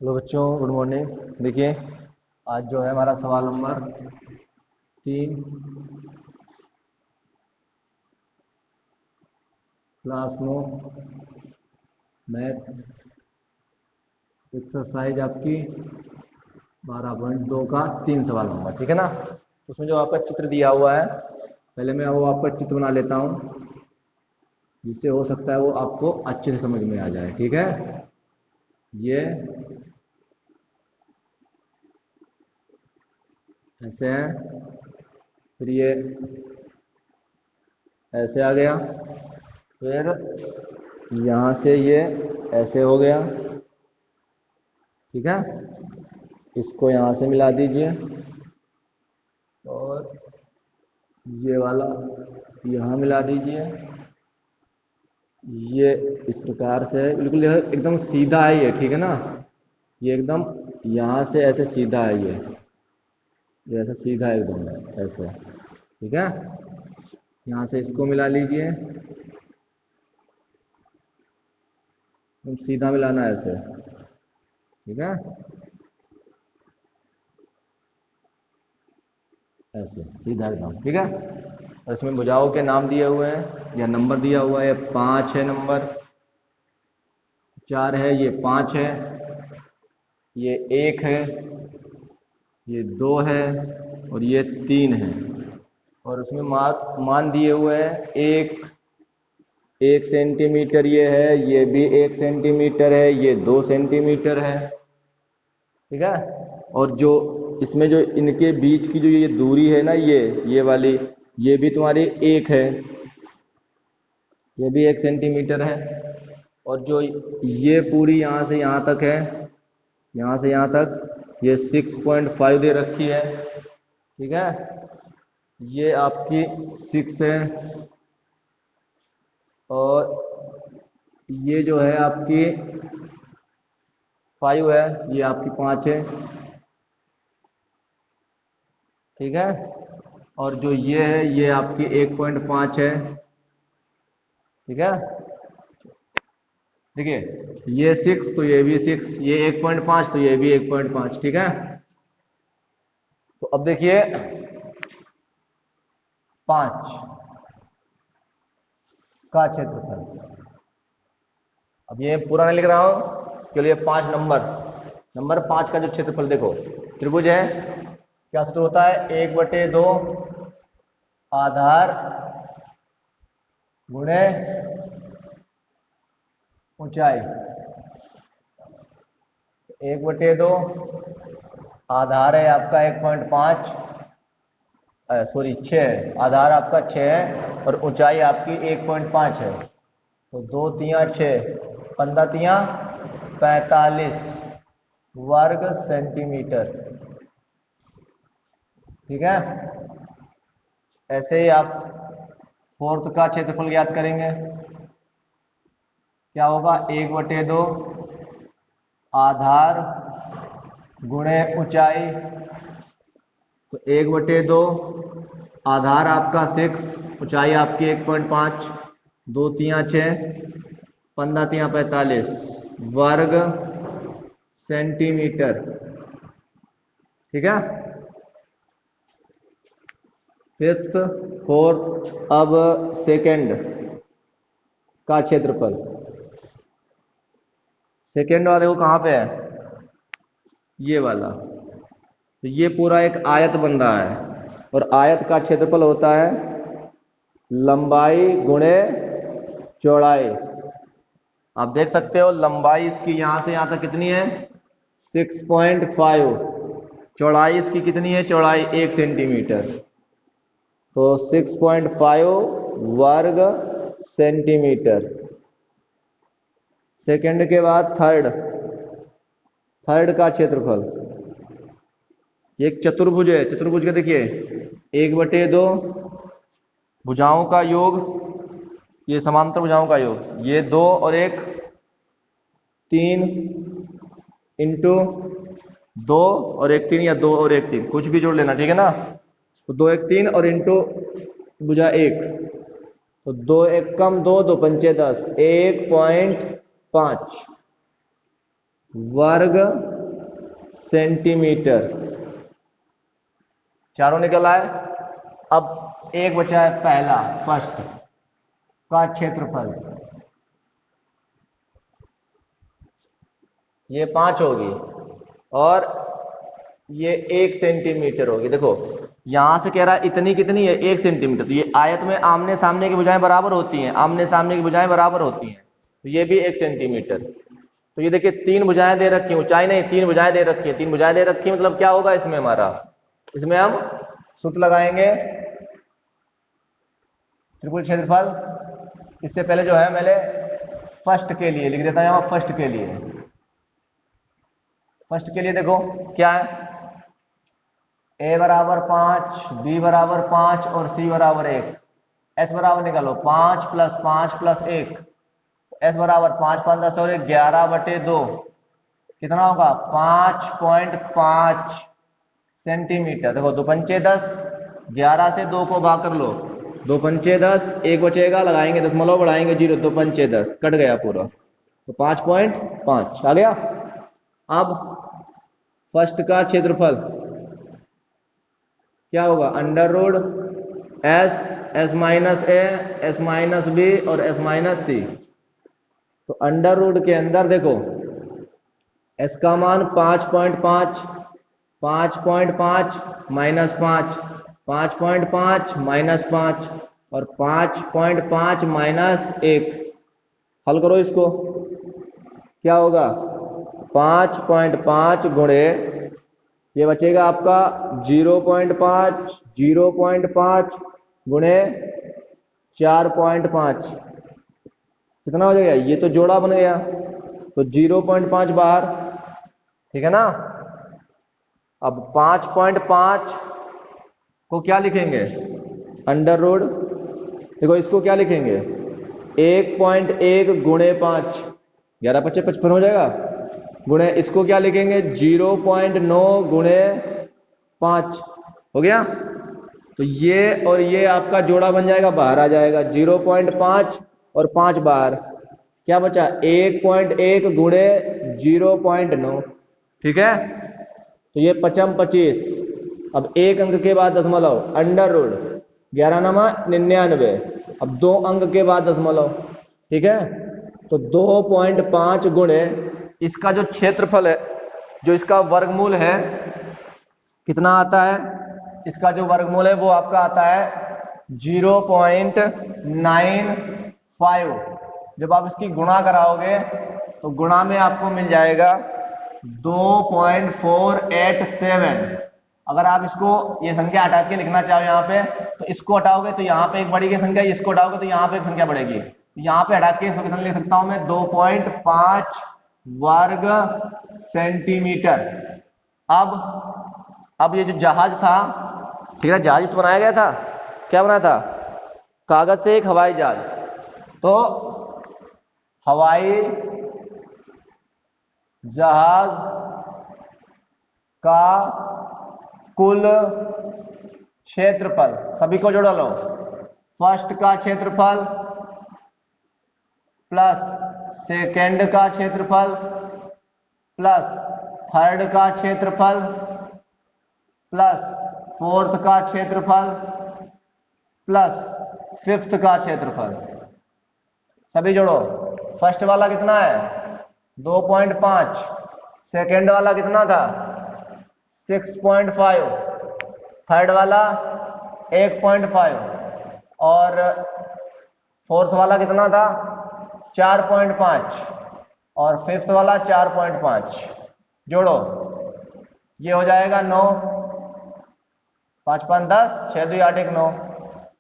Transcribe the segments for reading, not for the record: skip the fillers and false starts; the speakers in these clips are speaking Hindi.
हेलो बच्चों, गुड मॉर्निंग। देखिए, आज जो है हमारा सवाल नंबर 3, क्लास 9 मैथ एक्सरसाइज आपकी 12.2 का 3 सवाल नंबर, ठीक है ना। उसमें जो आपका चित्र दिया हुआ है, पहले मैं वो आपका चित्र बना लेता हूँ, जिससे हो सकता है वो आपको अच्छे से समझ में आ जाए, ठीक है। ये ऐसे है, फिर ये ऐसे आ गया, फिर यहाँ से ये ऐसे हो गया, ठीक है। इसको यहाँ से मिला दीजिए और ये वाला यहाँ मिला दीजिए। ये इस प्रकार से है, बिल्कुल यह एकदम सीधा है ये, ठीक है ना। ये एकदम यहाँ से ऐसे सीधा है ये ऐसा सीधा है एकदम ऐसे, ठीक है। यहाँ से इसको मिला लीजिए, एकदम सीधा मिलाना है ऐसे, ठीक है। ऐसे सीधा एकदम, ठीक है। और इसमें भुजाओं के नाम दिए हुए हैं या नंबर दिया हुआ है। 5 है नंबर, 4 है, ये 5 है, ये 1 है, ये 2 है और ये 3 है। और उसमें मान दिए हुए हैं। एक सेंटीमीटर ये भी 1 सेंटीमीटर है, ये 2 सेंटीमीटर है, ठीक है। और जो इसमें जो इनके बीच की जो ये दूरी है ना, ये वाली, ये भी तुम्हारी 1 है, ये भी 1 सेंटीमीटर है। और जो ये पूरी यहाँ से यहाँ तक है, यहाँ से यहाँ तक ये 6.5 दे रखी है, ठीक है। ये आपकी 6 है और ये जो है आपकी 5 है, ये आपकी 5 है, ठीक है। और जो ये है ये आपकी 1.5 है, ठीक है। देखिए, ये 6 तो ये भी 6, ये 1.5 तो ये भी 1.5, ठीक है। तो अब देखिए 5 का क्षेत्रफल, अब ये पूरा नहीं लिख रहा हूं, केवल 5 नंबर 5 का जो क्षेत्रफल, देखो त्रिभुज है, क्या सूत्र होता है, 1/2 आधार गुणे ऊंचाई। 1/2 आधार है आपका 1.5, सॉरी 6 है, आधार आपका 6 है और ऊंचाई आपकी 1.5 है। तो 2 तिया 6, 15 तिया 45 वर्ग सेंटीमीटर, ठीक है। ऐसे ही आप फोर्थ का क्षेत्रफल ज्ञात करेंगे। क्या होगा, 1/2 आधार गुणे ऊंचाई। तो 1/2 आधार आपका 6, ऊंचाई आपकी 1.5, 2 तिया 6, 15 तिया 45 वर्ग सेंटीमीटर, ठीक है। फिफ्थ, फोर्थ, अब सेकंड का क्षेत्रफल। सेकंड वाला देखो कहाँ पे है, ये वाला। तो ये पूरा एक आयत बन रहा है और आयत का क्षेत्रफल होता है लंबाई गुणे चौड़ाई। आप देख सकते हो लंबाई इसकी यहां से यहां तक कितनी है, 6.5। चौड़ाई इसकी कितनी है, चौड़ाई 1 सेंटीमीटर। तो 6.5 वर्ग सेंटीमीटर। सेकंड के बाद थर्ड का क्षेत्रफल। ये एक चतुर्भुज है, चतुर्भुज का देखिए 1/2 भुजाओं का योग, ये समांतर भुजाओं का योग, ये 2 और 1 3 इंटू 2 और 1 3, या 2 और 1 3 कुछ भी जोड़ लेना, ठीक है ना। तो 2 1 3 और इंटू भुजा 1, तो 2 1 कम 2, 2 पंचे 10, 1.5 वर्ग सेंटीमीटर। चारों निकल आए। अब एक बचा है पहला, फर्स्ट का क्षेत्रफल। ये 5 होगी और ये 1 सेंटीमीटर होगी। देखो यहां से कह रहा है इतनी कितनी है, 1 सेंटीमीटर। तो ये आयत में आमने सामने की भुजाएं बराबर होती हैं, आमने सामने की भुजाएं बराबर होती हैं, तो ये भी 1 सेंटीमीटर। तो ये देखिए 3 भुजाएं दे रखी हैं, ऊंचाई नहीं 3 भुजाएं दे रखी है। 3 भुजाएं दे रखी है मतलब क्या होगा इसमें हमारा, इसमें हम सूत्र लगाएंगे त्रिभुज क्षेत्रफल। इससे पहले जो है मैंने फर्स्ट के लिए लिख देता हूं यहां, फर्स्ट के लिए। फर्स्ट के लिए देखो क्या है, a बराबर 5, b बराबर 5 और c बराबर 1। s बराबर निकालो 5 + 5 + 1। s बराबर 5 5 10 और 11/2 कितना होगा 5.5 सेंटीमीटर। देखो 2 पंचे 10, 11 से 2 को भाग कर लो, 2 पंचे 10, 1 बचेगा, लगाएंगे दशमलव बढ़ाएंगे 0, 2 पंचे 10, कट गया पूरा, तो 5.5 आ गया। अब फर्स्ट का क्षेत्रफल क्या होगा, under root S, S minus A, S minus B और एस माइनस सी। तो अंडर रूट के अंदर देखो एस का मान 5.5, 5.5 माइनस 5, 5.5 माइनस 5 और 5.5 माइनस 1। हल करो इसको, क्या होगा 5.5 गुणे ये बचेगा आपका 0.5, 0.5 गुणे 4.5 कितना हो जाएगा, ये तो जोड़ा बन गया, तो 0.5 बाहर, ठीक है ना। अब 5.5 को क्या लिखेंगे, अंडर रूट, देखो इसको क्या लिखेंगे 1.1 गुणे 5, 11 × 5 = 55 हो जाएगा, गुणे इसको क्या लिखेंगे 0.9 गुणे 5 हो गया। तो ये और ये आपका जोड़ा बन जाएगा, बाहर आ जाएगा 0.5 और 5 बाहर, क्या बचा 1.1 गुणे 0.9, ठीक है। तो ये 55 25। अब एक अंक के बाद दशमलव, अंडर रूट 11 नमा 99, अब 2 अंक के बाद दशमलव, ठीक है। तो 2.5 गुणे इसका जो क्षेत्रफल है, जो इसका वर्गमूल है कितना आता है, इसका जो वर्गमूल है वो आपका आता है 0.95। जब आप इसकी गुणा कराओगे तो गुणा में आपको मिल जाएगा 2.487। अगर आप इसको ये संख्या हटा के लिखना चाहो यहाँ पे, तो इसको हटाओगे तो यहाँ पे एक बढ़ेगी संख्या, इसको हटाओगे तो यहाँ पे एक संख्या बढ़ेगी। यहाँ पे हटा के इसको कितना लिख सकता हूं मैं 2.5 वर्ग सेंटीमीटर। अब ये जो जहाज था, ठीक है, जहाज तो बनाया गया था, क्या बनाया था, कागज से एक हवाई जहाज। तो हवाई जहाज का कुल क्षेत्रफल, सभी को जोड़ लो, फर्स्ट का क्षेत्रफल प्लस सेकेंड का क्षेत्रफल प्लस थर्ड का क्षेत्रफल प्लस फोर्थ का क्षेत्रफल प्लस फिफ्थ का क्षेत्रफल, सभी जोड़ो। फर्स्ट वाला कितना है 2.5, सेकेंड वाला कितना था 6.5, थर्ड वाला 1.5 और फोर्थ वाला कितना था 4.5 और फिफ्थ वाला 4.5। जोड़ो, ये हो जाएगा 9, 5 5 10, 6 2 8 1 9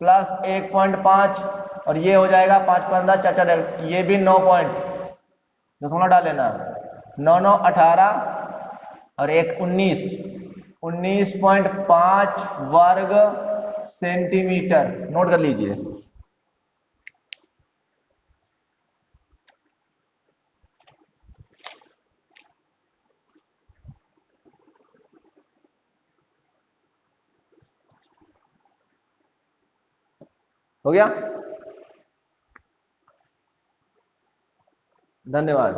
प्लस 1.5 और ये हो जाएगा 5 5 10 4 4, ये भी 9 पॉइंट, दशमलव डाल लेना, 9 9 18 और 1 19, 19.5 वर्ग सेंटीमीटर। नोट कर लीजिए। हो गया, धन्यवाद।